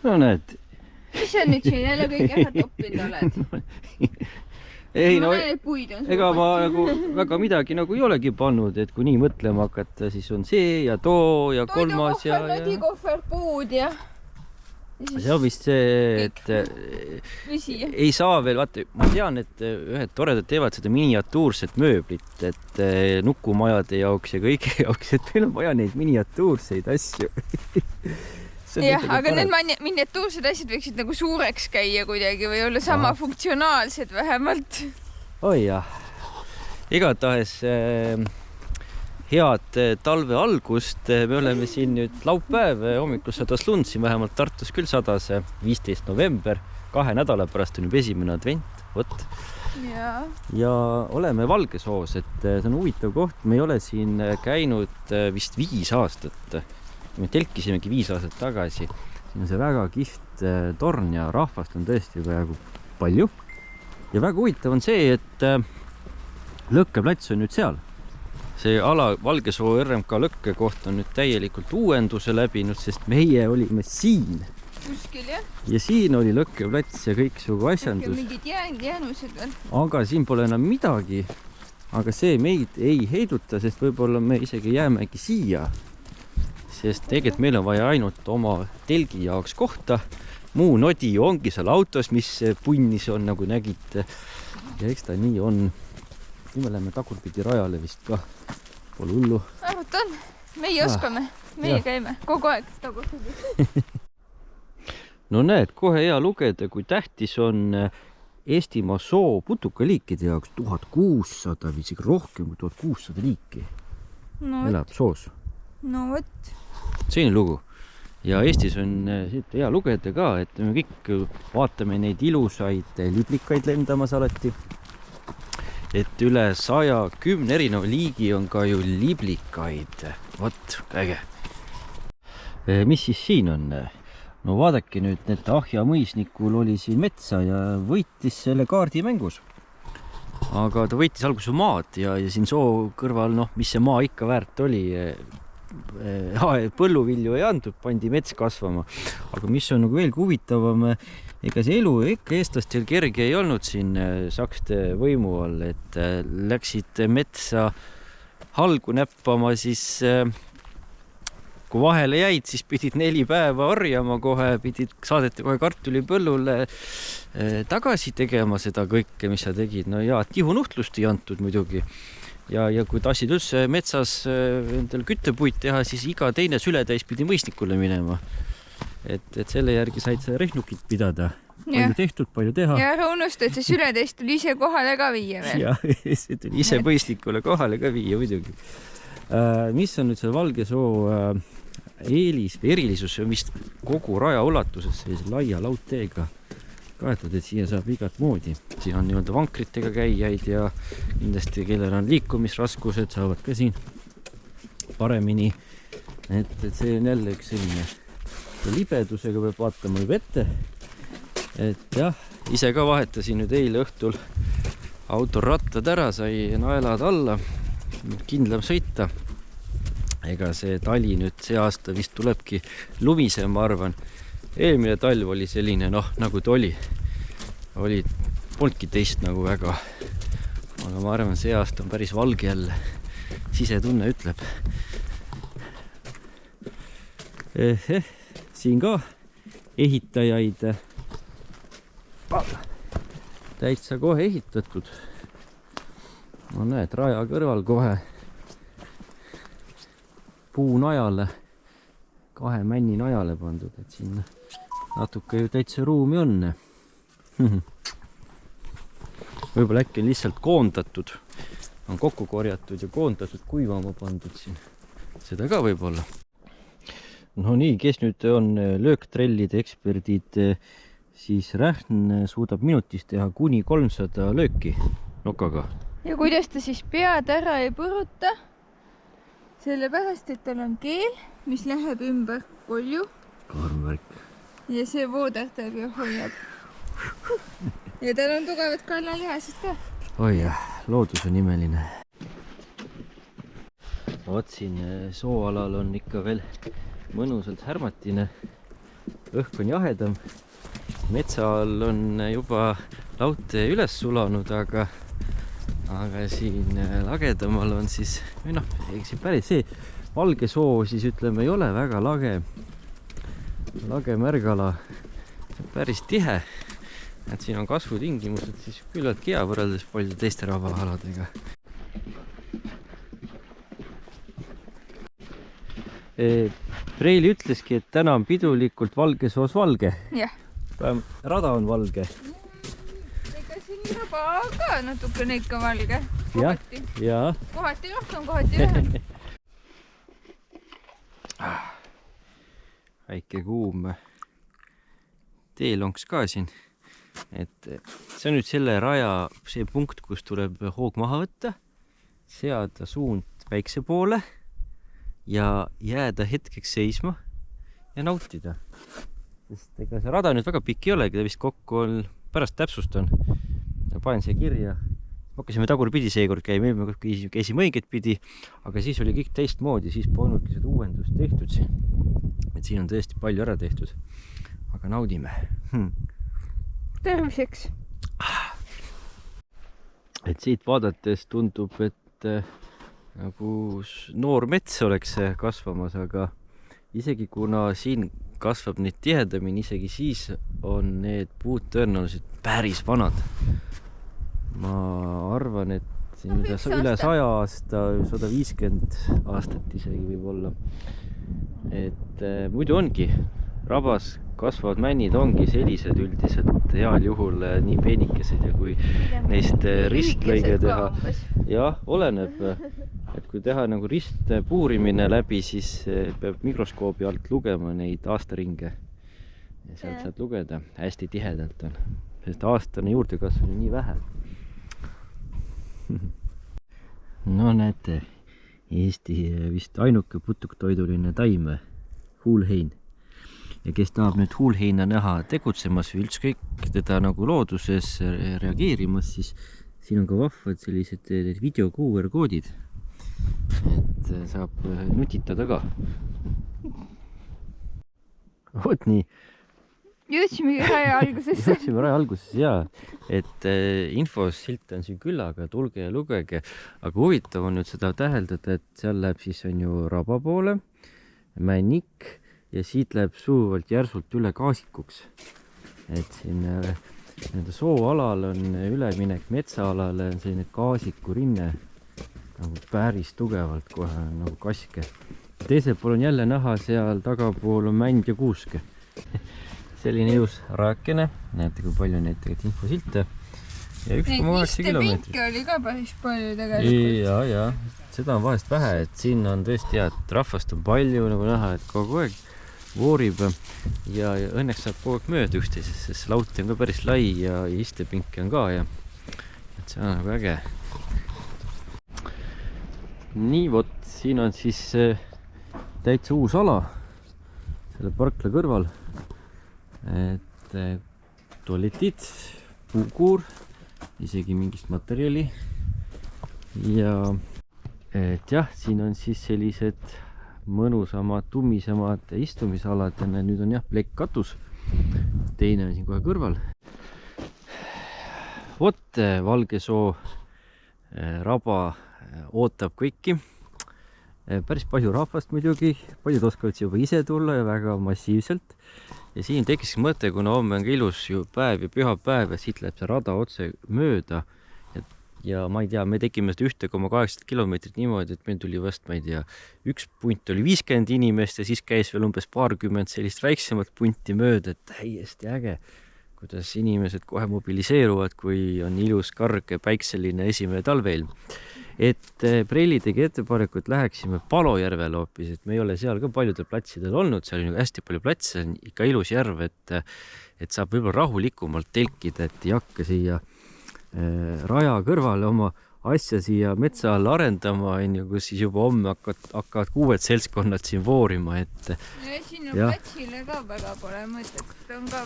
No näed. Mis sa nüüd siin jälle kõik ära toppinud oled? Ei no, ega ma nagu väga midagi nagu ei olegi pannud, et kui nii mõtlema hakata, siis on see ja too ja kolmas ja... Nodikohver, puud ja... See on vist see, et ei saa veel, vaata, ma tean, et ühed toredad teevad seda miniatuurset mööblit, et nukumajade jaoks ja kõige jaoks, et meil on vaja neid miniatuurseid asju. Jah, aga need miniatuursed asjad võiksid nagu suureks käia kuidagi või olla sama funktsionaalsed vähemalt. Oi jah. Igatahes head talve algust. Me oleme siin nüüd laupäev, hommikul sadas lund, siin vähemalt Tartus küll sadas, 15. november, 2 nädala pärast on juba esimene advent, võt. Ja oleme Valgesoos, et see on huvitav koht. Me ei ole siin käinud vist 5 aastat. Me telkisimegi 5 aastat tagasi. Siin on see väga kihvt torn ja rahvast on tõesti praegu palju. Ja väga huvitav on see, et lõkkeplats on nüüd seal. See ala Valgesoo RMK lõkkekoht on nüüd täielikult uuenduse läbinud, sest meie olime siin. Kuskil, jah? Ja siin oli lõkkeplats ja kõiksugu asjandus. Mingid jäänused veel. Aga siin pole enam midagi. Aga see meid ei heiduta, sest võib-olla me isegi jäämegi siia. Sest tegelikult meil on vaja ainult oma telgi jaoks kohta. Muu nodi ongi seal autos, mis punnis on, nagu nägite. Ja eks ta nii on. Nüüd me läheme tagurpidi rajale vist ka. Pole hullu. Arvutan. Meie oskame. Meie käime kogu aeg tagurpidi. No näed, kohe hea lugeda, kui tähtis on Eestimaa soo putukaliikide jaoks 1600 või isegi rohkem kui 1600 liiki. Elab soos. No võt. Selline lugu. Ja Eestis on hea lugeda ka, et me kõik vaatame neid ilusaid liblikaid lendamas alati. Et üle 110 erineva liigi on ka ju liblikaid. Vot, äge. Mis siis siin on? No vaadake nüüd, et Ahja mõisnikul oli siin metsa ja võitis selle kaardi mängus. Aga ta võitis alguses maad ja siin soo kõrval, mis see maa ikka väärt oli, põlluvilju ei andnud, pandi mets kasvama. Aga mis on nagu veel huvitavam, ega see elu ikka eestlastel kerge ei olnud siin sakste võimu all, et läksid metsa halgu näppama, siis kui vahele jäid, siis pidid 4 päeva orjama kohe, saadeti kohe kartulipõllule tagasi tegema seda kõike, mis sa tegid. No ja, tihunuhtlust ei antud muidugi. Ja kui tahtsid üldse metsas endal küttepuid teha, siis iga teine sületäis pidi mõisnikule minema. Et selle järgi said sa rehnukit pidada. Palju tehtud, palju teha. Ja ära unusta, et see sületäis tuli ise kohale ka viia veel. Ja, see tuli ise mõisnikule kohale ka viia muidugi. Mis on nüüd see Valgesoo eelis või erilisus, see on vist kogu raja ulatuses sellise laia laudteega kaetud, et siia saab igat moodi. Siin on nii-öelda vankritega käijaid ja kindlasti, kellel on liikumisraskused, saavad ka siin paremini. Et see on jälle üks selline libedusega peab vaatama juba ette. Et jah, ise ka vahetasin nüüd eile õhtul autorattad ära, sai naelad alla, kindlam sõita. Ega see tali nüüd see aasta vist tulebki lumisem, ma arvan. Eelmine talv oli selline, nagu ta oli. Polnudki teist nagu väga. Aga ma arvan, see aasta on päris valge jälle. Sisetunne ütleb. Siin ka ehitajaid täitsa kohe ehitatud. No näed, raja kõrval kohe puunajale, 2 männi najale pandud, et siin natuke ju täitsa ruumi on. Võib-olla äkki on lihtsalt koondatud, on kokku korjatud ja koondatud kuivama pandud siin. Seda ka võib-olla. No nii, kes nüüd on lööktrellide eksperdid, siis Rähn suudab minutis teha kuni 300 lööki nokaga. Ja kuidas ta siis pead ära ei põruta? Sellepärast, et tal on keel, mis läheb ümber kolju. Karmvärk. Ja see voodertab ja hoiab. Ja tal on tugevad kallalihased ka. Oi jah, loodus on imeline. Vot siin sooalal on ikka veel mõnusalt härmatine. õhk on jahedam. Metsa all on juba lautee üles sulanud, aga siin lagedamal on siis, või noh, eks päris see Valge Soo siis ütleme ei ole väga lage märgala, päris tihe, et siin on kasvutingimused siis küllalt hea võrreldes paljude teiste rabaaladega. Preili ütleski, et täna on pidulikult Valge Soos valge. Jah. Rada on valge. Ega siin raba ka natukene ikka valge. Kohati. Ja. Kohati rohkem, kohati vähem. Väike kuum teelonks ka siin. Et see on nüüd selle raja see punkt, kus tuleb hoog maha võtta, seada suund päikse poole ja jääda hetkeks seisma ja nautida. Sest ega see rada nüüd väga pikk ei olegi, ta vist kokku on, pärast täpsustan, panen siia kirja. Hakkasime tagurpidi seekord käima, me käisime õiget pidi, aga siis oli kõik teistmoodi, siis polnudki seda uuendust tehtud siin. Et siin on tõesti palju ära tehtud, aga naudime. Terviseks. Et siit vaadates tundub, et nagu noor mets oleks kasvamas, aga isegi kuna siin kasvab neid tihedamini, isegi siis on need puud tõenäoliselt päris vanad. Ma arvan, et üle 100 aasta, 150 aastat isegi võib olla. Et muidu ongi, rabas kasvavad männid ongi sellised üldiselt heal juhul nii peenikesed ja kui neist ristlõige teha. Jah, oleneb, et kui teha nagu ristpuurimine läbi, siis peab mikroskoobi alt lugema neid aastaringe. Ja sealt saad lugeda, hästi tihedalt on, sest aastane juurdekasv on nii vähe. No näete, Eesti vist ainuke putuktoiduline taim, huulhein. Ja kes tahab nüüd huulheina näha tegutsemas või ükskõik teda nagu looduses reageerimas, siis siin on ka vahvad sellised video QR koodid, et saab nutitada ka. Vot nii. Jõudsimegi raja algusesse. Jõudsime raja algusesse, jaa. Et infosilt on siin küllaga, tulge ja lugege. Aga huvitav on nüüd seda täheldada, et seal läheb siis on ju raba poole, männik ja siit läheb sujuvalt järsult üle kaasikuks. Et siin sooalal on üleminek metsaalale, on selline kaasikurinne nagu päris tugevalt kohe nagu kaske. Teisel pool on jälle näha, seal tagapool on mänd ja kuuske. Selline ilus rajakene, näete kui palju neid tegelikult infosilte ja 1,8 kilomeetrit. Pinke oli ka päris palju tegelikult. Ja, seda on vahest vähe, et siin on tõesti hea, et rahvast on palju nagu näha, et kogu aeg voorib ja õnneks saab kogu aeg mööda üksteisest, sest lauti on ka päris lai ja istepinke on ka ja et see on nagu äge. Nii vot, siin on siis täitsa uus ala selle parkla kõrval. Et tualetid, puukuur, isegi mingist materjali ja et jah, siin on siis sellised mõnusamad, tummisemad istumisalad ja nüüd on jah plekkkatus, teine on siin kohe kõrval. Vot Valge Soo raba ootab kõiki, päris palju rahvast muidugi, paljud oskavad juba ise tulla ja väga massiivselt. Ja siin tekkis mõte, kuna homme on ka ilus ju päev ja pühapäev ja siit läheb see rada otse mööda. Ja ma ei tea, me tegime seda 1,8 kilomeetrit niimoodi, et meil tuli vast, ma ei tea, üks punt oli 50 inimest ja siis käis veel umbes paarkümmend sellist väiksemat punti mööda, et täiesti äge, kuidas inimesed kohe mobiliseeruvad, kui on ilus, karge, päikseline esimene talveilm. Et Preili tegi ettepaneku, et läheksime Palojärvele hoopis, et me ei ole seal ka paljudel platsidel olnud, seal on hästi palju platse, on ikka ilus järv, et saab võib-olla rahulikumalt telkida, et ei hakka siia raja kõrvale oma asja siia metsa all arendama, kus siis juba homme hakkavad uued seltskonnad siin voorima, et ja siin on platsile ka väga pole mõtet, on ka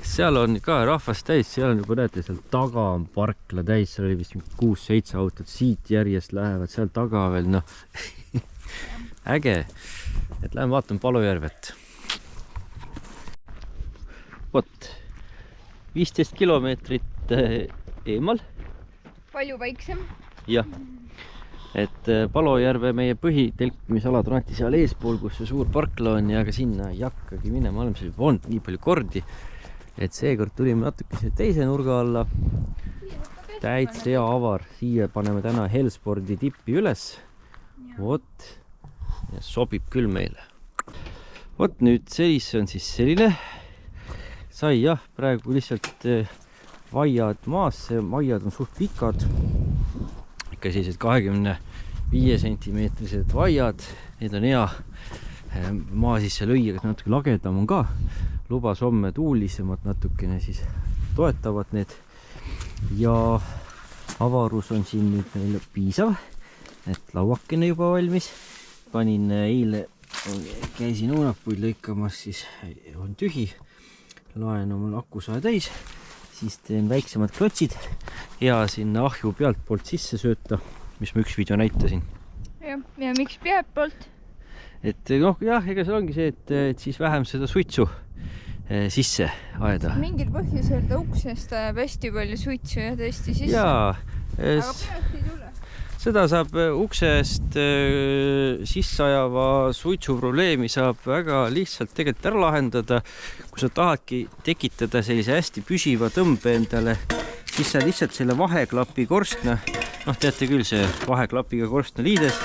seal on ka rahvast täis, seal on juba näete, seal taga on parkla täis, seal oli vist 6-7 autot, siit järjest lähevad, seal taga veel, noh äge, et lähme vaatame Palojärvet. vot 15 kilomeetrit eemal. Palju väiksem. Jah, et Palojärve meie põhitelkimisalad on alati seal eespool, kus see suur parkla on, ja ka sinna ei hakkagi minema, oleme seal juba olnud nii palju kordi, et seekord tulime natuke teise nurga alla. Täitsa hea avar, siia paneme täna Hellspordi tippi üles. Vot, ja sobib küll meile. Vot nüüd sellise on siis selline. Sai jah, praegu lihtsalt vaiad maasse, vaiad on suht pikad, ikka sellised 25 sentimeetrised vaiad, need on hea maa sisse lüüa, kas natuke lagedam on ka, lubas homme tuulisemad natukene, siis toetavad need ja avarus on siin nüüd meil piisav, et lauakene juba valmis, panin eile, käisin õunapuid lõikamas, siis on tühi, laen omal akusaja täis, siis teen väiksemad klotsid ja sinna ahju pealt poolt sisse sööta, mis ma üks video näitasin. Ja miks pealt poolt? Et noh, jah, ega seal ongi see, et siis vähem seda suitsu sisse aeda. Mingil põhjusel ta uksest ajab hästi palju suitsu ja tõesti sisse. Jaa. Aga pealt ei tule. Seda saab uksest sisse ajava suitsu probleemi saab väga lihtsalt tegelikult ära lahendada. Kui sa tahadki tekitada sellise hästi püsiva tõmbe endale, siis sa lihtsalt selle vaheklapi korstna, noh teate küll see vaheklapiga korstna liides,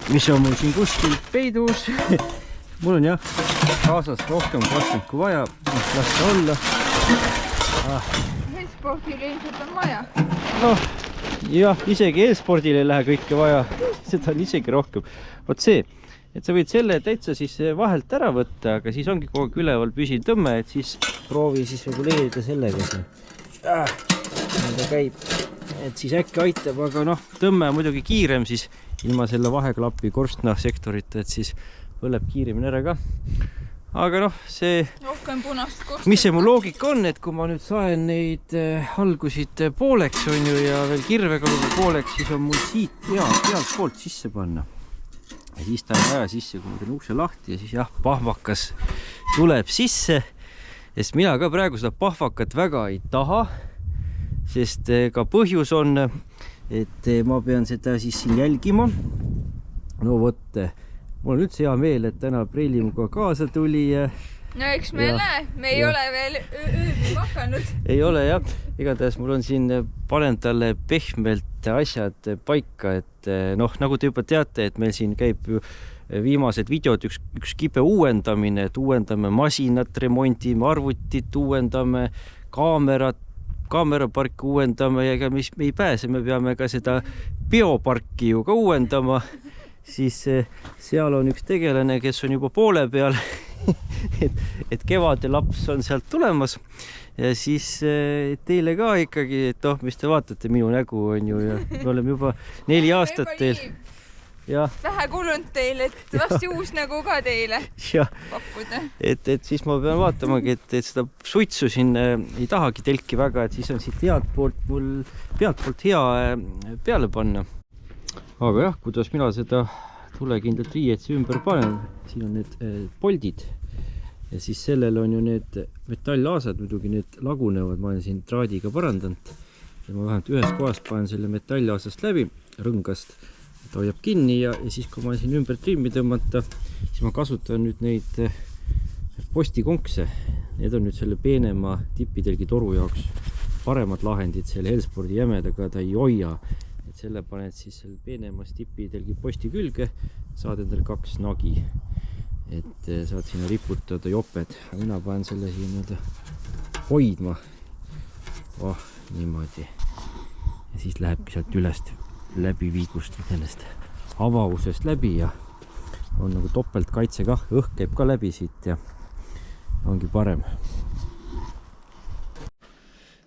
mis on mul siin kuskil peidus. Mul on jah kaasas rohkem korstnat kui vaja, las ta olla. Hellspordil ilmselt on vaja. Noh, jah, isegi e-spordil ei lähe kõike vaja, seda on isegi rohkem. Vot see, et sa võid selle täitsa siis vahelt ära võtta, aga siis ongi kogu aeg üleval püsiv tõmme, et siis proovi siis reguleerida sellega siin. Ta käib, et siis äkki aitab, aga noh, tõmme on muidugi kiirem siis ilma selle vaheklapi korstna sektorita, et siis põleb kiiremini ära ka. Aga noh, see, mis see mu loogika on, et kui ma nüüd saen neid algusid pooleks on ju ja veel kirvega pooleks, siis on mul siit pealt poolt sisse panna. Ja siis ta ei vaja sisse, kui ma teen ukse lahti ja siis jah, pahvakas tuleb sisse. Sest mina ka praegu seda pahvakat väga ei taha, sest ka põhjus on, et ma pean seda siis siin jälgima. No vot, mul on üldse hea meel, et täna Preili muga kaasa tuli. No eks me näe, me ei ole veel ööbi makanud. Ei ole jah, igatahes mul on siin, panen talle pehmelt asjad paika, et noh, nagu te juba teate, et meil siin käib ju viimased videod üks kibe uuendamine, et uuendame masinat, remondime arvutit, uuendame kaameraparki uuendame ja ega mis me ei pääse, me peame ka seda bioparki ju ka uuendama. Siis seal on üks tegelane, kes on juba poole peal, et kevade laps on sealt tulemas ja siis teile ka ikkagi, et noh, mis te vaatate, minu nägu on ju ja me oleme juba 4 aastat teil. Vähe kulunud teile, et vasti uus nägu ka teile pakkuda. Et siis ma pean vaatamagi, et seda suitsu siin ei tahagi telki väga, et siis on siit pealt poolt hea peale panna. Aga jah, kuidas mina seda tulekindlat riietsi ümber panen, siin on need poldid ja siis sellel on ju need metallaasad, muidugi need lagunevad, ma olen siin traadiga parandanud ja ma vähemalt ühes kohast panen selle metallaasast läbi rõngast, ta hoiab kinni ja siis kui ma siin ümber trimmi tõmmata, siis ma kasutan nüüd neid postikonkse, need on nüüd selle peenema tipitelgi toru jaoks paremad lahendid, selle Hellspordi jämedaga ta ei hoia. Et selle paned siis selle peenemas tipitelgi posti külge, saad endale 2 nagi, et saad sinna riputada joped. Mina panen selle siin hoidma. Niimoodi. Ja siis lähebki sealt ülest läbi viigust sellest avavusest läbi ja on nagu topeltkaitse kah, õhk käib ka läbi siit ja ongi parem.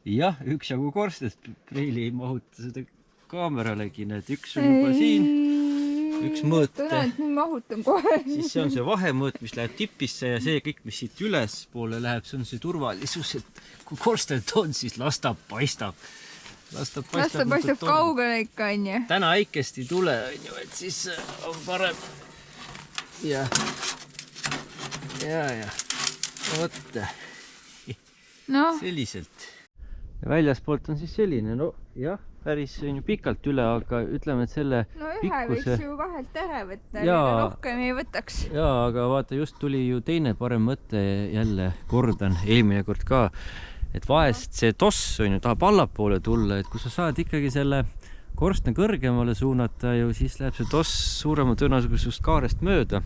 Jah, üksjagu korstest Preili ei mahuta seda kaameralegi, need üks on juba siin, üks mõõt. Nüüd mahutan kohe. Siis see on see vahemõõt, mis läheb tipisse ja see kõik, mis siit üles poole läheb, see on see turvalisus, et kui korstent on, siis las ta paistab. Las ta paistab kaugele ikka, on ju. Täna äikest ei tule, on ju, et siis on parem. Ja. Võtta. noh , selliselt. Ja väljaspoolt on siis selline, no jah, päris on ju pikalt üle, aga ütleme, et selle no ühe pikkuse... võiks ju vahelt ära võtta, Jaa. rohkem ei võtaks. Jaa, aga vaata, just tuli ju teine parem mõte jälle, kordan, eelmine kord ka, et vahest see toss on ju, tahab allapoole tulla, et kui sa saad ikkagi selle korstna kõrgemale suunata ju, siis läheb see toss suurema tõenäosusega just kaarest mööda.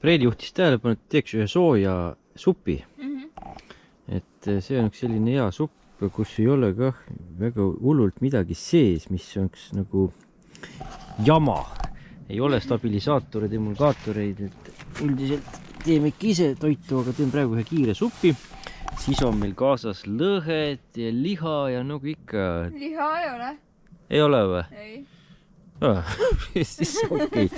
Reili juhtis tähelepanu, et teeks ühe sooja supi. Et see on üks selline hea supp, kus ei ole ka väga hullult midagi sees, mis on nagu jama. Ei ole stabilisaatoreid, emulgaatoreid, et üldiselt teeme ikka ise toitu, aga teen praegu ühe kiire supi. Siis on meil kaasas lõhed ja liha ja nagu ikka. Liha ei ole. Ei ole või? Ei. Siis okei.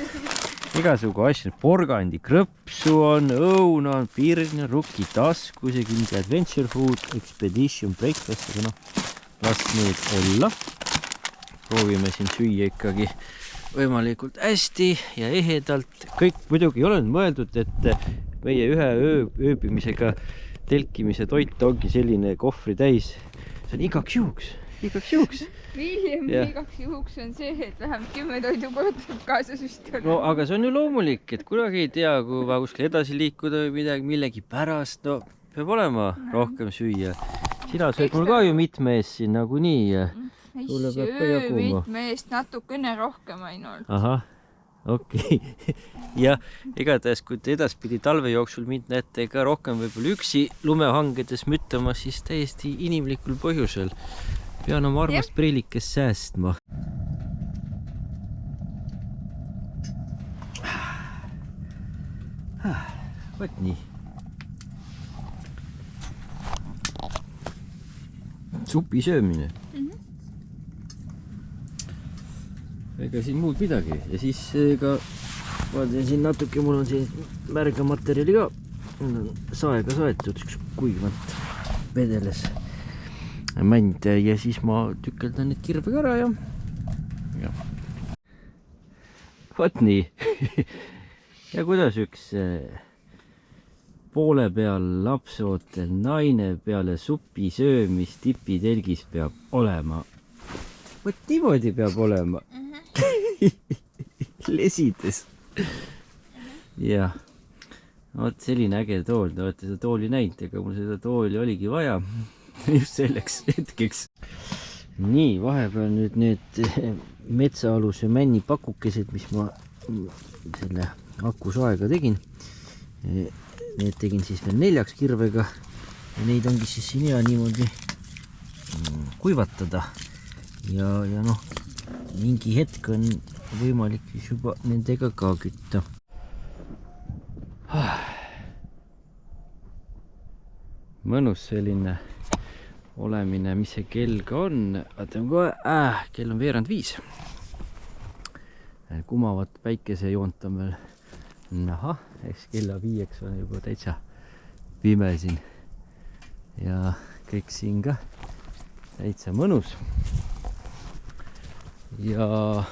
Igasugu asju, porgandi krõpsu on, õuna on, pirn, rukki tasku, isegi mingi Adventure Food, Expedition Breakfast, aga noh, las need olla. Proovime siin süüa ikkagi võimalikult hästi ja ehedalt. Kõik muidugi ei ole mõeldud, et meie ühe ööbimisega telkimise toit ongi selline kohvri täis. See on igaks juhuks. William igaks juhuks on see, et vähemalt 10 toidukordat kaasas vist on. No aga see on ju loomulik, et kunagi ei tea, kui vaja kuskil edasi liikuda või midagi, millegi pärast, no peab olema rohkem süüa. Sina sööd mul ka ju mitme eest siin nagunii. Ei söö mitme eest, natukene rohkem ainult. Ahah, okei. Ja igatahes, kui te edaspidi talve jooksul mind näete ka rohkem võib-olla üksi lumehangedes müttamas, siis täiesti inimlikul põhjusel. Pean oma armast prillikest säästma. Võt nii. Supi söömine. Ega siin muud midagi. Ja siis ka vaatan siin natuke, mul on siin märga materjali ka. Saega saetud, üks kuivmat vedeles mänd ja siis ma tükeldan need kirvega ära ja. Võt nii. Ja kuidas üks poole peal lapsootel naine peale supi söömist tipitelgis peab olema. Võt niimoodi peab olema. Lesides. Jah. Vot selline äge tool. Te olete seda tooli näinud, ega mul seda tooli oligi vaja. Just selleks hetkeks. Nii, vahepeal nüüd need metsaaluse männi pakukesed, mis ma selle akusaega tegin. Need tegin siis veel 4 kirvega ja neid ongi siis siin hea niimoodi kuivatada. Ja noh, mingi hetk on võimalik siis juba nendega ka kütta. Mõnus selline olemine, mis see kell ka on. Vaatame kohe, kell on 4:45. Kumavat päikesejoont on veel. Ahah, eks kella 5 on juba täitsa pime siin. Ja kõik siin ka täitsa mõnus. Ja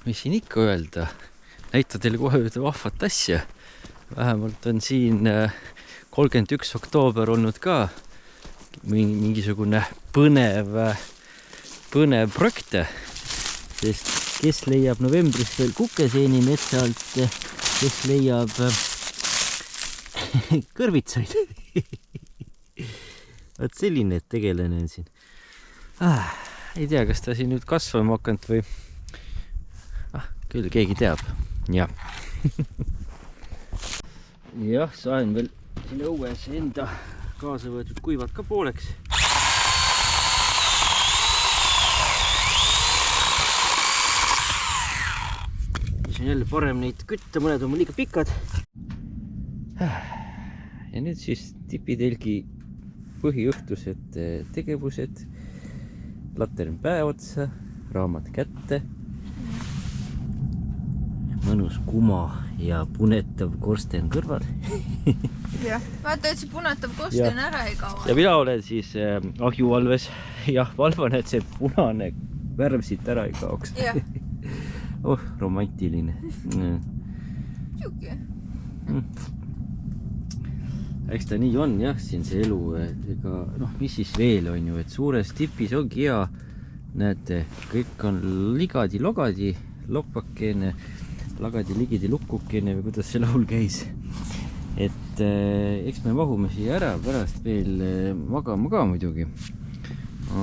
mis siin ikka öelda? Näita teile kohe ühte vahvat asja. Vähemalt on siin 31. oktoober olnud ka mingisugune põnev projekte, sest kes leiab novembris veel kukeseeni metsa alt, kes leiab kõrvitsaid. Vaat selline tegelane on siin. Ei tea, kas ta siin nüüd kasvama hakanud või... küll keegi teab. Jah. Jah, sain veel siin õues enda kaasa võetud kuivad ka pooleks. Siis on jälle parem neid kütta, mõned on liiga pikad. Ja nüüd siis tipitelgi põhiõhtused tegevused. Latern päe otsa, raamat kätte mõnus kuma ja punetav korsten kõrval. Jah, vaata, et see punetav korsten ära ei kaua. Ja mina olen siis ahjuvalves ja valvan, et see punane värv siit ära ei kaoks. Oh, romantiline. Siuke. Eks ta nii on jah, siin see elu, ega noh, mis siis veel on ju, et suures tipis ongi hea, näete, kõik on ligadi-logadi, loppakene, lagadi-ligidi lukkukene või kuidas see laul käis. Et eks me mahume siia ära pärast veel magama ka muidugi.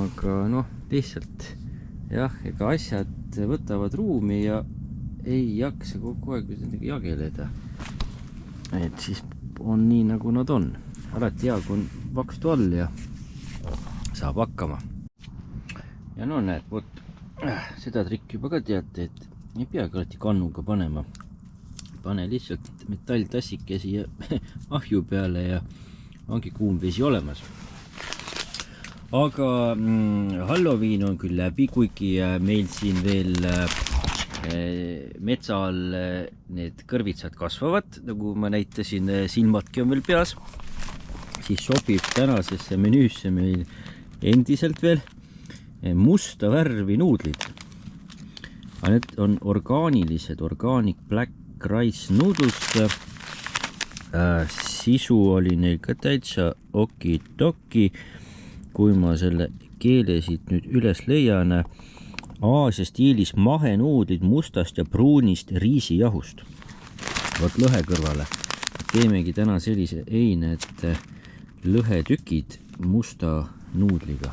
Aga noh, lihtsalt jah, ega asjad võtavad ruumi ja ei jaksa kogu aeg jageleda. Et siis on nii, nagu nad on. Alati hea, kui on vakstu all ja saab hakkama. Ja no näed, võt, seda trikki juba ka teate, et ei peagi alati kannuga panema. Pane lihtsalt metalltassike siia ahju peale ja ongi kuum vesi olemas. Aga Halloween on küll läbi, kuigi meil siin veel metsa all need kõrvitsad kasvavad, nagu ma näitasin, silmadki on veel peas, siis sobib tänasesse menüüsse meil endiselt veel musta värvi nuudlid. Need on orgaanilised, organic black rice noodles. Sisu oli neil ka täitsa okidoki, kui ma selle keele siit nüüd üles leian. Aasia stiilis mahenuudlid mustast ja pruunist riisijahust. Vot lõhe kõrvale. Teemegi täna sellise eine, et lõhetükid musta nuudliga.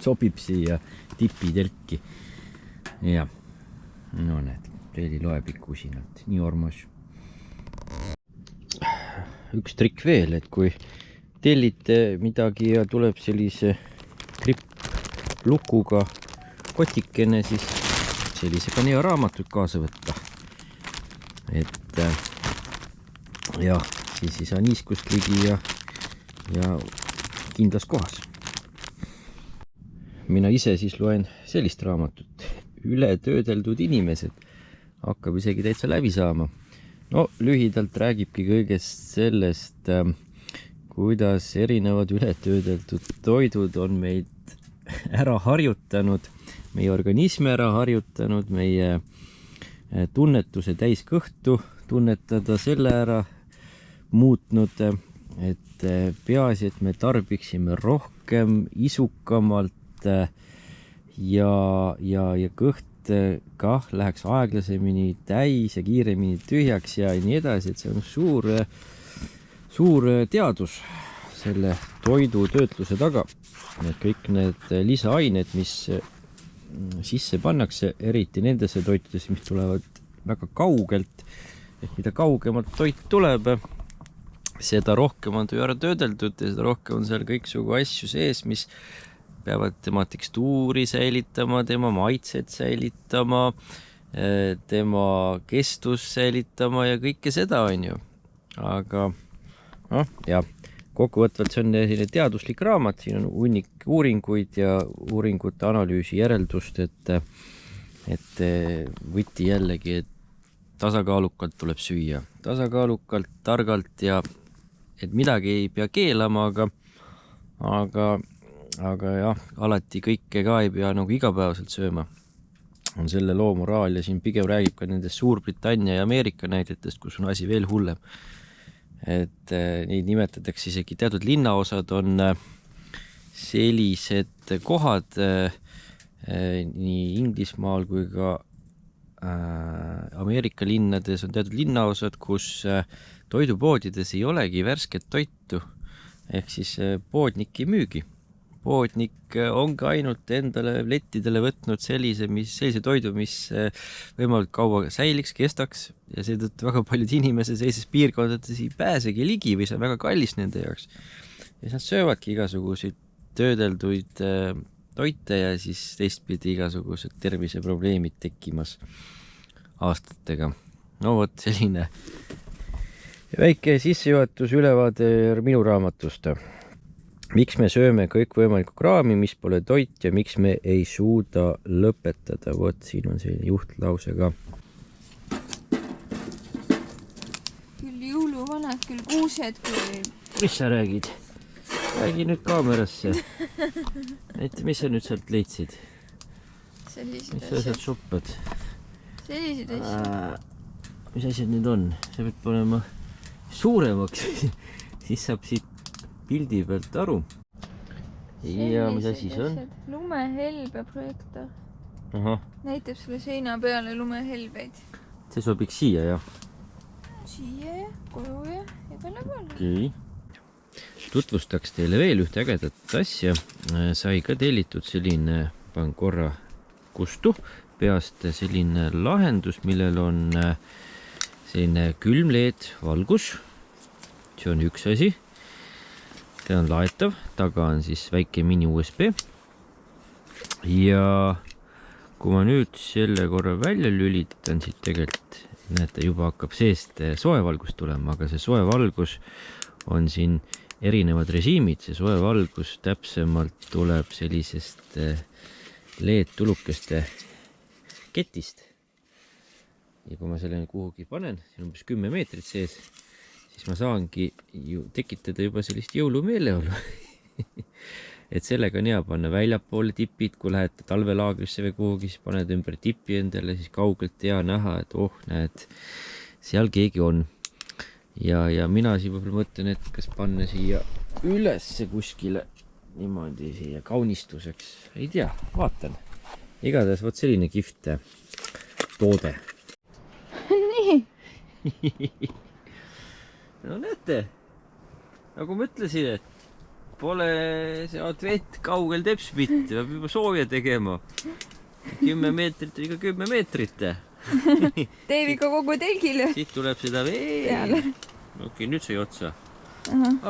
Sobib siia tipitelki. Ja, no näed, Reeli loeb ikka usinalt. Nii ormas. Üks trikk veel, et kui tellite midagi ja tuleb sellise lukuga kotikene, siis sellisega on hea raamatut kaasa võtta. Et jah, siis ei saa niiskust ligi ja kindlas kohas. Mina ise siis loen sellist raamatut. Ületöödeldud inimesed. Hakkab isegi täitsa läbi saama. No lühidalt räägibki kõigest sellest, kuidas erinevad ületöödeldud toidud on meid ära harjutanud, meie organismi ära harjutanud, meie tunnetuse täis kõhtu tunnetada selle ära muutnud, et peaasi, et me tarbiksime rohkem, isukamalt ja kõht kah läheks aeglasemini täis ja kiiremini tühjaks ja nii edasi, et see on suur teadus selle toidu töötluse taga. Need kõik need lisaained, mis sisse pannakse, eriti nendesse toitudesse, mis tulevad väga kaugelt, et mida kaugemalt toit tuleb, seda rohkem on töö ära töödeldud ja seda rohkem on seal kõiksugu asju sees, mis peavad tema tekstuuri säilitama, tema maitset säilitama, tema kestus säilitama ja kõike seda on ju. Aga noh, jah. Kokkuvõtvalt see on selline teaduslik raamat, siin on hunnik uuringuid ja uuringute analüüsi järeldust, et võti jällegi, et tasakaalukalt tuleb süüa. Tasakaalukalt, targalt ja et midagi ei pea keelama, aga jah, alati kõike ka ei pea nagu igapäevaselt sööma. On selle loo moraal ja siin pigem räägib ka nendest Suurbritannia ja Ameerika näidetest, kus on asi veel hullem. Et neid nimetatakse isegi teatud linnaosad on sellised kohad nii Inglismaal kui ka Ameerika linnades on teatud linnaosad, kus toidupoodides ei olegi värsket toitu ehk siis poodnik ei müügi. Poodnik ongi ainult endale lettidele võtnud sellise toidu, mis võimalikult kaua säiliks, kestaks ja seetõttu väga paljud inimesed sellises piirkondades ei pääsegi ligi või see on väga kallis nende jaoks. Ja siis nad söövadki igasuguseid töödelduid toite ja siis teistpidi igasugused terviseprobleemid tekkimas aastatega. No vot selline väike sissejuhatus ülevaade minu raamatust. miks me sööme kõikvõimalikku kraami, mis pole toit ja miks me ei suuda lõpetada? Vot siin on selline juhtlause ka. Küll jõuluvanad, küll kuused, küll... Mis sa räägid? Räägi nüüd kaamerasse. Et mis sa nüüd sealt leidsid? Sellised mis sa sealt shoppad? Sellised asjad. Mis asjad nüüd on? Sa pead panema suuremaks. Siis saab siit pildi pealt aru. Ja mis asi see on? Lumehelbe projektor. Aha. Näitab sulle seina peale lumehelbeid. See sobiks siia, jah? Siia ja koju ja igale poole. Okay. Tutvustaks teile veel ühte ägedat asja. Sai ka tellitud selline, panen korra kustu, peast selline lahendus, millel on selline külmleed valgus. See on üks asi. See on laetav, taga on siis väike mini USB. Ja kui ma nüüd selle korra välja lülitan, siit tegelikult, näete, juba hakkab seest soevalgus tulema, aga see soevalgus on siin erinevad režiimid. See soevalgus täpsemalt tuleb sellisest LED-tulukeste ketist. Ja kui ma selle kuhugi panen, siin umbes 10 meetrit sees, siis ma saangi ju tekitada juba sellist jõulumeeleolu. Et sellega on hea panna väljapoole tipid, kui lähete talvelaagrisse või kuhugi, siis paned ümber tipi endale, siis kaugelt hea näha, et näed, seal keegi on. Ja mina siin võib-olla mõtlen, et kas panna siia ülesse kuskile niimoodi siia kaunistuseks. Ei tea, vaatan. Igatahes võt selline kihvt toode. Nii. No näete, nagu ma ütlesin, et pole see advent kaugel tepspit, peab juba sooja tegema. 10 meetrit või 10 meetrit. Teeb ikka kogu telgile. Siit tuleb seda veel. Okei, nüüd sai otsa.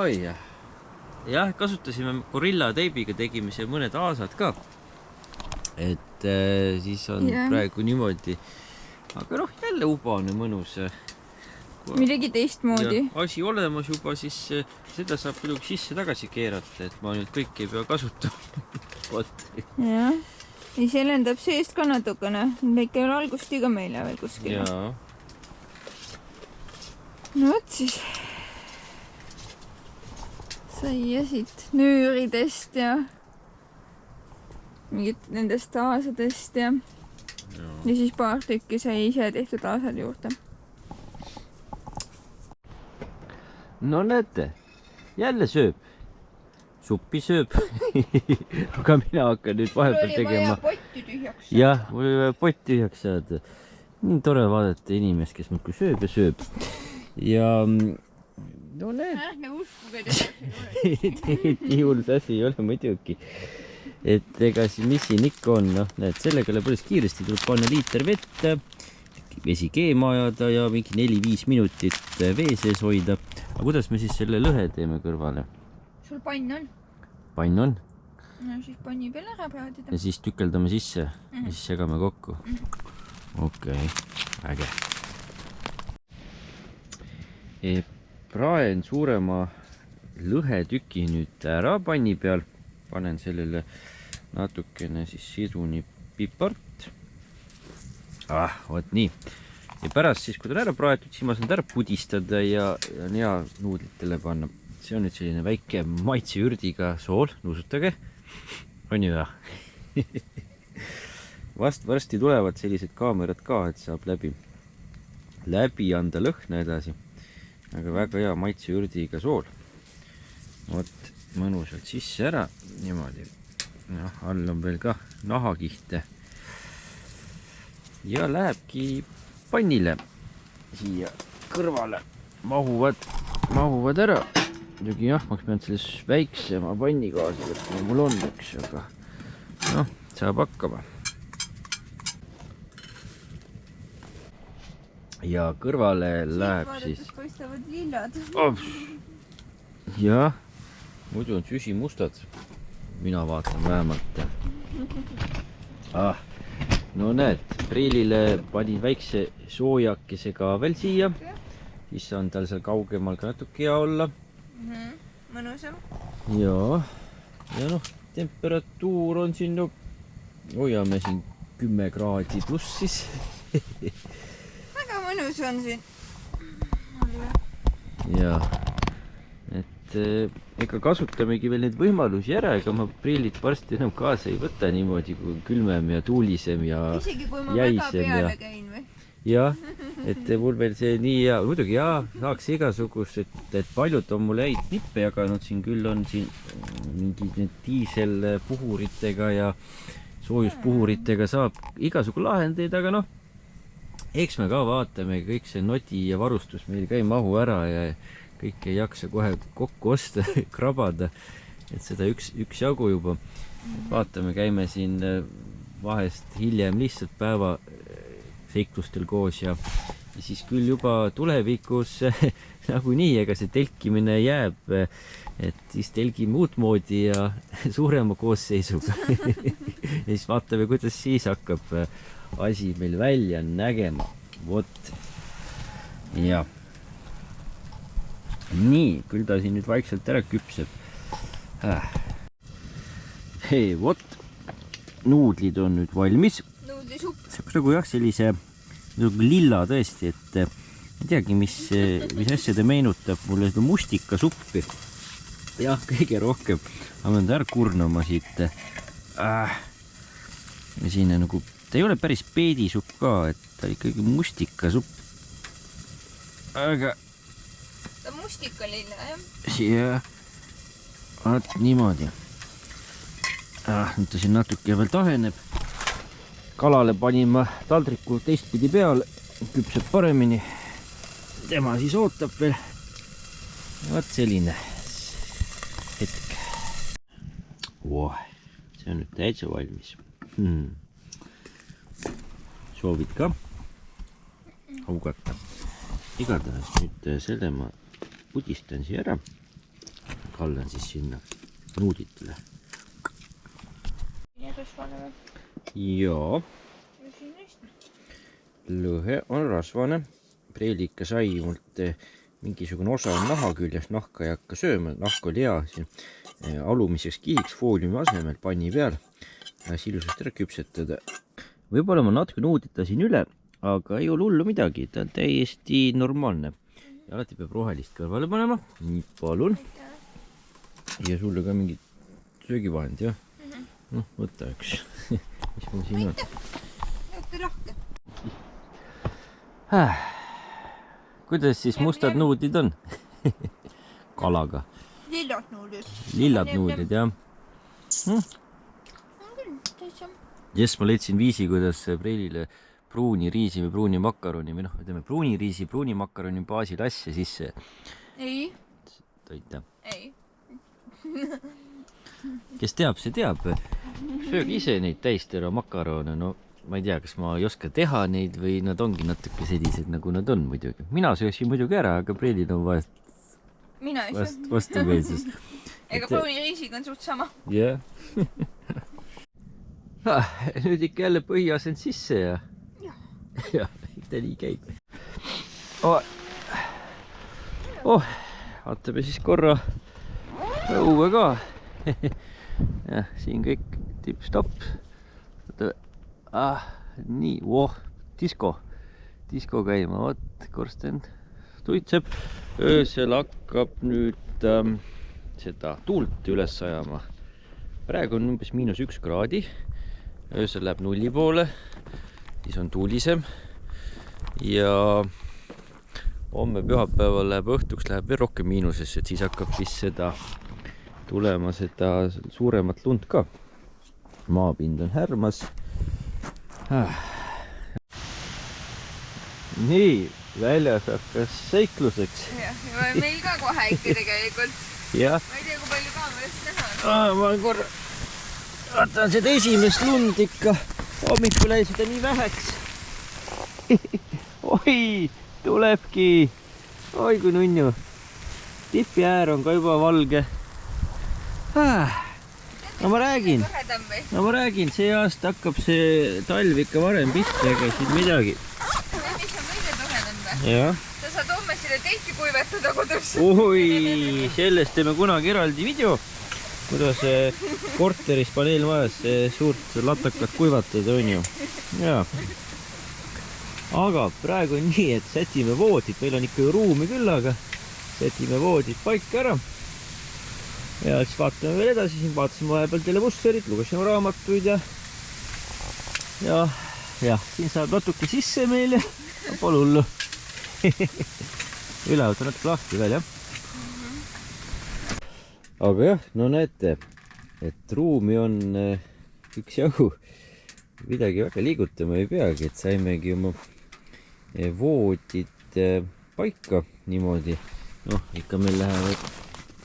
Oi jah. Jah, kasutasime Gorilla teibiga, tegime see mõned aasad ka. Et siis on praegu niimoodi. Aga jälle ubane mõnus. Midagi teistmoodi. Ja asi olemas juba, siis seda saab muidugi sisse tagasi keerata, et ma nüüd kõike ei pea kasutama. Jah. Ja see lendab seest ka natukene. Väike valgustiga meile veel kuskil. Jaa. No võt siis. Sai siit nüüridest ja mingit nendest aasadest ja siis paar tükki sai ise tehtud aasad juurde. No näete, jälle sööb. Suppi sööb. Aga mina hakkan nüüd vahepeal tegema. Mul oli vaja potti tühjaks saada. Jah, mul oli vaja potti tühjaks saada. Nii tore vaadata inimest, kes muudkui sööb ja sööb. Ja no näed. Me uskuge teda. Nii hull asi ei ole muidugi. Et ega siis mis siin ikka on, näed, sellega lõpuks kiiresti tuleb panna liiter vette, vesi keema ajada ja mingi 4-5 minutit vee sees hoida. Aga kuidas me siis selle lõhe teeme kõrvale? Sul pann on? Pann on? No siis panni peal ära praadida. Ja siis tükeldame sisse ja siis segame kokku. Okei, äge. Praen suurema lõhetüki nüüd ära panni peal. Panen sellele natukene siis sidrunipipart. Vot nii. Ja pärast siis, kui ta on ära praetud, siis ma saan ta ära pudistada ja on hea nuudlitele panna. See on nüüd selline väike maitseürdiga sool, nuusutage. On ju hea? Varsti tulevad sellised kaamerad ka, et saab läbi anda lõhna edasi. Aga väga hea maitseürdiga sool. Vot mõnusalt sisse ära, niimoodi. All on veel ka nahakihte. Ja lähebki pannile siia kõrvale. Mahuvad ära. Muidugi jah, ma pean selles väiksema panni kaasa võtma, mul on üks, aga saab hakkama. Ja kõrvale läheb siis... Siit paistavad lillad. Jah, muidu on süsi mustad. Mina vaatan vähemalt. No näed, priilile panin väikse soojakese ka veel siia. Siis on tal seal kaugemal ka natuke hea olla. mõnusam. ja noh, temperatuur on siin, no hoiame siin 10 kraadi pluss siis. Väga mõnus on siin. ja, et ega kasutamegi veel neid võimalusi ära, ega ma prillid varsti enam kaasa ei võta niimoodi, kui külmem ja tuulisem ja isegi kui ma väga peale käin või? jah, et mul veel see nii hea, muidugi jaa, saaks igasugust, et paljud on mulle häid nippe jaganud, siin küll on siin mingid need diiselpuhuritega ja soojuspuhuritega saab igasugu lahendeid, aga noh, eks me ka vaatame, kõik see noti ja varustus meil ka ei mahu ära ja kõik ei jaksa kohe kokku osta, krabada, et seda üksjagu juba vaatame, käime siin vahest hiljem lihtsalt päeva seiklustel koos ja siis küll juba tulevikus nagunii, ega see telkimine jääb, et siis telgime uutmoodi ja suurema koosseisuga. Ja siis vaatame, kuidas siis hakkab asi meil välja nägema. Vot. Ja. Nii, küll ta siin nüüd vaikselt ära küpseb. Hei, vot. Nuudlid on nüüd valmis. See on nagu jah, sellise lilla tõesti, et ei teagi, mis asja ta meenutab mulle seda mustikasuppi. jah, kõige rohkem. Ma pean ta ära kurnama siit. Ja siin on nagu, ta ei ole päris peedisupp ka, et ta ikkagi mustikasupp. Aga ta mustikalilla, jah? Siia, vaat niimoodi. Nüüd ta siin natuke veel taheneb. Kalale panin ma taldriku teistpidi peale, küpseb paremini. Tema siis ootab veel. Vaat selline hetk. See on nüüd täitsa valmis. Soovid ka augata? Igatahes nüüd selle ma pudistan siia ära. Kallan siis sinna nuuditele. Jaa. Lõhe on rasvane. Preili ikka sai mult mingisugune osa on naha küljes, nahka ei hakka sööma, nahk oli hea siin alumiseks kihiks fooliumi asemel panni peal. Ilusasti ära küpsetada. Võib-olla ma natuke nuuditasin üle, aga ei ole hullu midagi, ta on täiesti normaalne. Ja alati peab rohelist kõrvale panema. Nii, palun. Ja sulle ka mingi söögivahend, jah? Noh, võta üks. Mis mul siin on? Võtta lahke. Kuidas siis mustad nuudid on? Kalaga. Lillad nuudid. Lillad nuudid, jah. Jess, ma leidsin viisi, kuidas Preilile pruuni riisi või pruuni makaroni või noh, ütleme pruuni riisi, pruuni makaroni baasil asja sisse. Ei. Toita. Ei. Kes teab, see teab. Sööge ise neid täistera makarone, no ma ei tea, kas ma ei oska teha neid või nad ongi natuke sellised, nagu nad on muidugi. Mina sööksin muidugi ära, aga Preilil on vastumeelsus. Ega pruuni riisiga on suht sama. Jah. Nüüd ikka jälle põhiasend sisse ja jah, ta nii käib. Vaatame siis korra õue ka. Jah, siin kõik tipp-stopp. Nii, disko käima, vot, korsten tuitseb. Öösel hakkab nüüd seda tuult üles ajama. Praegu on umbes -1 kraadi. Öösel läheb 0 poole, siis on tuulisem. Ja homme pühapäeval läheb õhtuks, läheb veel rohkem miinusesse, et siis hakkab siis seda tulema seda suuremat lund ka. Maapind on härmas. Nii, väljas hakkas seikluseks. Ja meil ka kohe ikka tegelikult. Ja. Ma ei tea, kui palju kaamerast näha on. Ma korra vaatan seda esimest lund ikka. Hommikul jäi seda nii väheks. Oi, tulebki. Oi, kui nunnu. Tipi äär on ka juba valge. No ma räägin, see aasta hakkab see talv ikka varem pihta, ega siin midagi. Mis on kõige toredam või? Jah. Sa saad homme selle seda teiki kuivetada kodus. Oi, sellest teeme kunagi eraldi video, kuidas korteris paneelmajas suurt latakat kuivatada on ju. Jaa. Aga praegu on nii, et sätime voodid, meil on ikka ju ruumi küll, aga sätime voodid paika ära. Ja siis vaatame veel edasi, siin vaatasime vahepeal telemusterit, lugesime raamatuid ja siin saab natuke sisse meil ja pole hullu. Üle võtta natuke lahti veel, jah. Aga jah, no näete, et ruumi on üksjagu, midagi väga liigutama ei peagi, et saimegi oma voodid paika niimoodi. Noh, ikka meil lähevad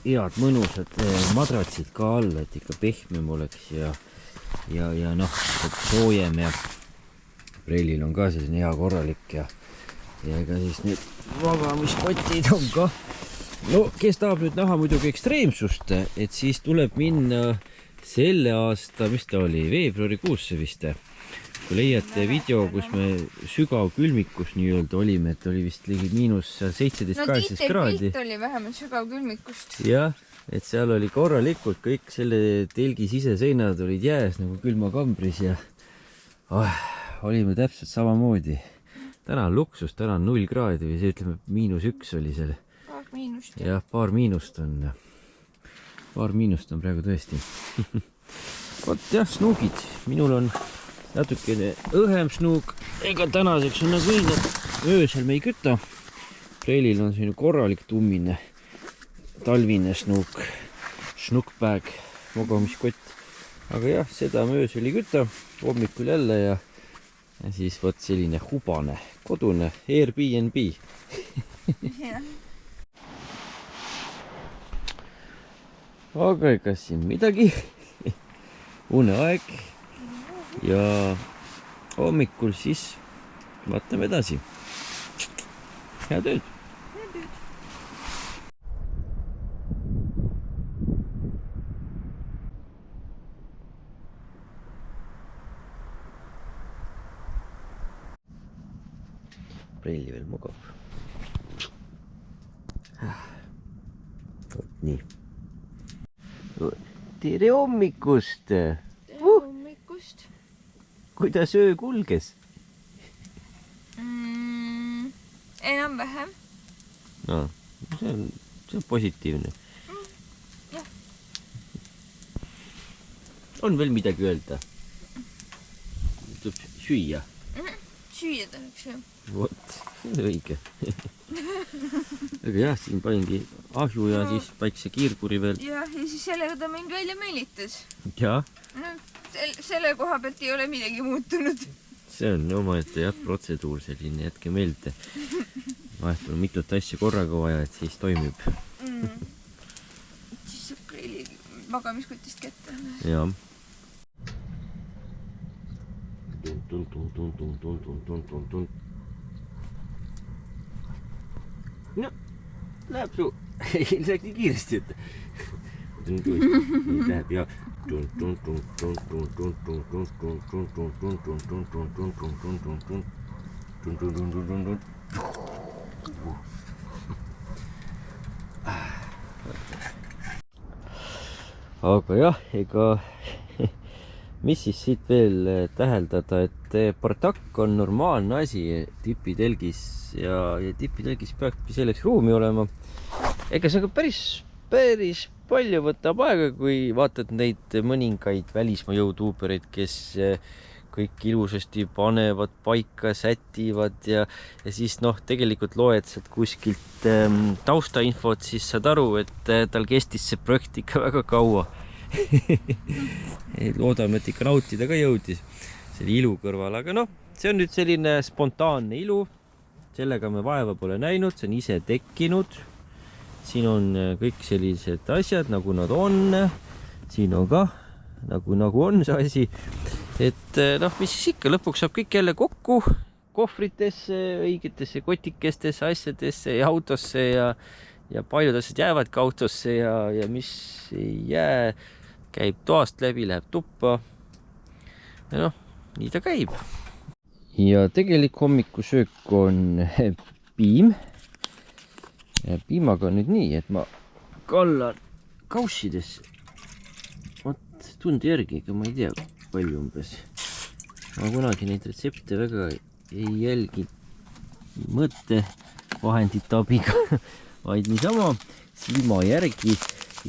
head mõnusad madratsid ka alla, et ikka pehmem oleks ja noh, soojem ja prellil on ka selline hea korralik ja ega siis need magamiskotid on ka. No, kes tahab nüüd näha muidugi ekstreemsust, et siis tuleb minna selle aasta, mis ta oli, veebruarikuusse vist. Kui leiate video, kus me sügav külmikus nii-öelda olime, et oli vist ligi -17-18 kraadi. Pilt oli vähemalt sügav külmikust. Jah, et seal oli korralikult, kõik selle telgi siseseinad olid jääs nagu külmakambris ja olime täpselt samamoodi. Täna on luksus, täna on 0 kraadi või see ütleme -1 oli seal. Paar miinust. Jah, paar miinust on. Paar miinust on praegu tõesti. Vot jah, snuugid. Minul on natukene õhem snuug. Ega tänaseks on nagu nii, et öösel me ei küta. Prellil on selline korralik tummine talvine snuug. Snuugpäeg, magamiskott. Aga jah, seda me öösel ei küta. Hommikul jälle ja siis vot selline hubane, kodune Airbnb. Aga ega siin midagi. Uneaeg. Ja hommikul siis vaatame edasi. Head ööd. Prelli veel magab. Vot nii. Tere hommikust! Tere hommikust! Kuidas öö kulges? Enam-vähem. No, see on positiivne. Jah. On veel midagi öelda? Tuleb süüa. Süüa tahaks jah. Vot, see on õige. Aga jah, siin paningi ahju ja siis väikse kiirkuri veel. Jah, ja siis sellega ta mind välja meelitas. Jah. No, selle koha pealt ei ole midagi muutunud. See on omaette jah, protseduur selline, jätke meelde. Vahest on mitut asja korraga vaja, et siis toimib. Siis saab Prelli magamiskotist kätte. Jah. No, läheb su, ei läheb nii kiiresti, et läheb ja aga jah, ega mis siis siit veel täheldada, et bardakk on normaalne asi tipitelgis ja tipitelgis peabki selleks ruumi olema. Ega see ka päris palju võtab aega, kui vaatad neid mõningaid välismaa YouTubereid, kes kõik ilusasti panevad paika, sätivad ja siis noh, tegelikult loed sealt kuskilt taustainfot, siis saad aru, et tal kestis see projekt ikka väga kaua. Loodame, et ikka nautida ka jõudis selle ilu kõrval, aga noh, see on nüüd selline spontaanne ilu, sellega me vaeva pole näinud, see on ise tekkinud. Siin on kõik sellised asjad, nagu nad on, siin on ka nagu on see asi, et noh, mis siis ikka, lõpuks saab kõik jälle kokku kohvritesse, õigetesse kotikestesse, asjadesse ja autosse ja paljud asjad jäävadki autosse ja mis ei jää, käib toast läbi, läheb tuppa. Ja noh, nii ta käib. Ja tegelik hommikusöök on piim. ja piimaga on nüüd nii, et ma kallan kaussidesse. Vot tunde järgi, ega ma ei tea palju umbes. Ma kunagi neid retsepte väga ei jälgi mõttevahendite abiga, vaid niisama silma järgi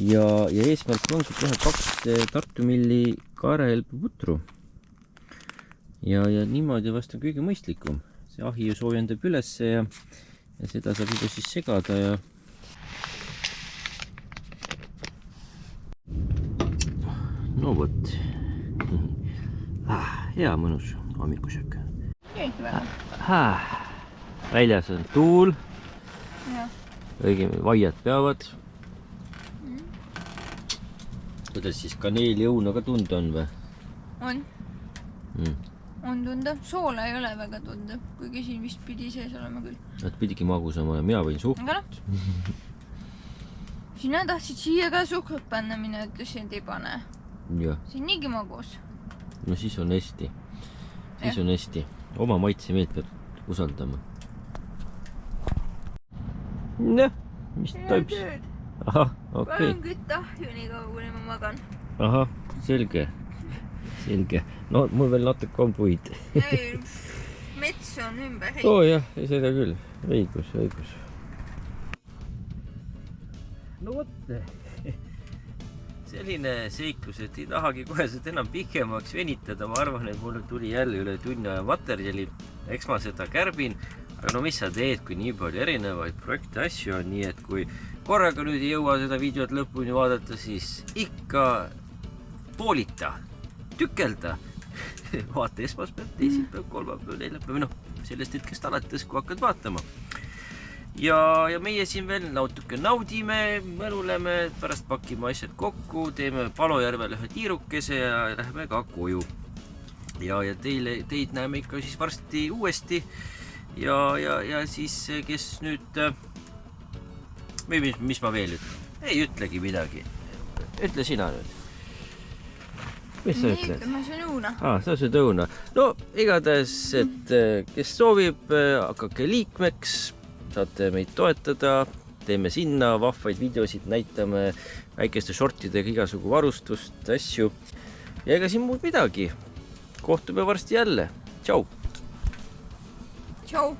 ja eesmärk ongi teha 2 Tartu milli kaerahelbeputru. Ja niimoodi vast on kõige mõistlikum. See ahi ju soojendab ülesse ja seda saab juba siis segada ja no vot. Hea mõnus hommikusöök. Väljas on tuul. Õigemini vaiad peavad. Kuidas siis kaneeliõuna ka tunda on või? On. On tunda. Soola ei ole väga tunda, kuigi siin vist pidi sees olema küll. Nad pidigi magusama ja mina võin suhkrut. Aga noh. Sina tahtsid siia ka suhkrut panna, mina ütlesin, et ei pane. Ja. See on niigi magus. No siis on hästi. Siis on hästi. Oma maitsemeelt peab usaldama. Noh, mis toimus? Ahah, okei. Palun kütta ahju nii kaua, kuni ma magan. Ahah, selge. Selge. No mul veel natuke on puid. Mets on ümber. Oo jah, seda küll. Õigus. No vot. Selline seiklus, et ei tahagi kohe seda enam pikemaks venitada. Ma arvan, et mul tuli jälle üle tunni aja materjali. Eks ma seda kärbin. Aga no mis sa teed, kui nii palju erinevaid projekte asju on, nii et kui korraga nüüd ei jõua seda videot lõpuni vaadata, siis ikka poolita, tükelda. Vaata esmaspäev, teisipäev, kolmapäev, neljapäev, noh, sellest hetkest alates, kui hakkad vaatama. Ja meie siin veel natuke naudime, mõnuleme, pärast pakime asjad kokku, teeme Palojärvel ühe tiirukese ja läheme ka koju. Ja teid näeme ikka siis varsti uuesti. Ja siis, kes nüüd, mis ma veel ütlen? Ei ütlegi midagi. Ütle sina nüüd. Mis sa ütled? Ma söön õuna. Sa sööd õuna. No, igatahes, et kes soovib, hakake liikmeks, saate meid toetada, teeme sinna vahvaid videosid, näitame väikeste shortidega igasugu varustust, asju. Ja ega siin muud midagi. Kohtume varsti jälle. Tšau! Tšau!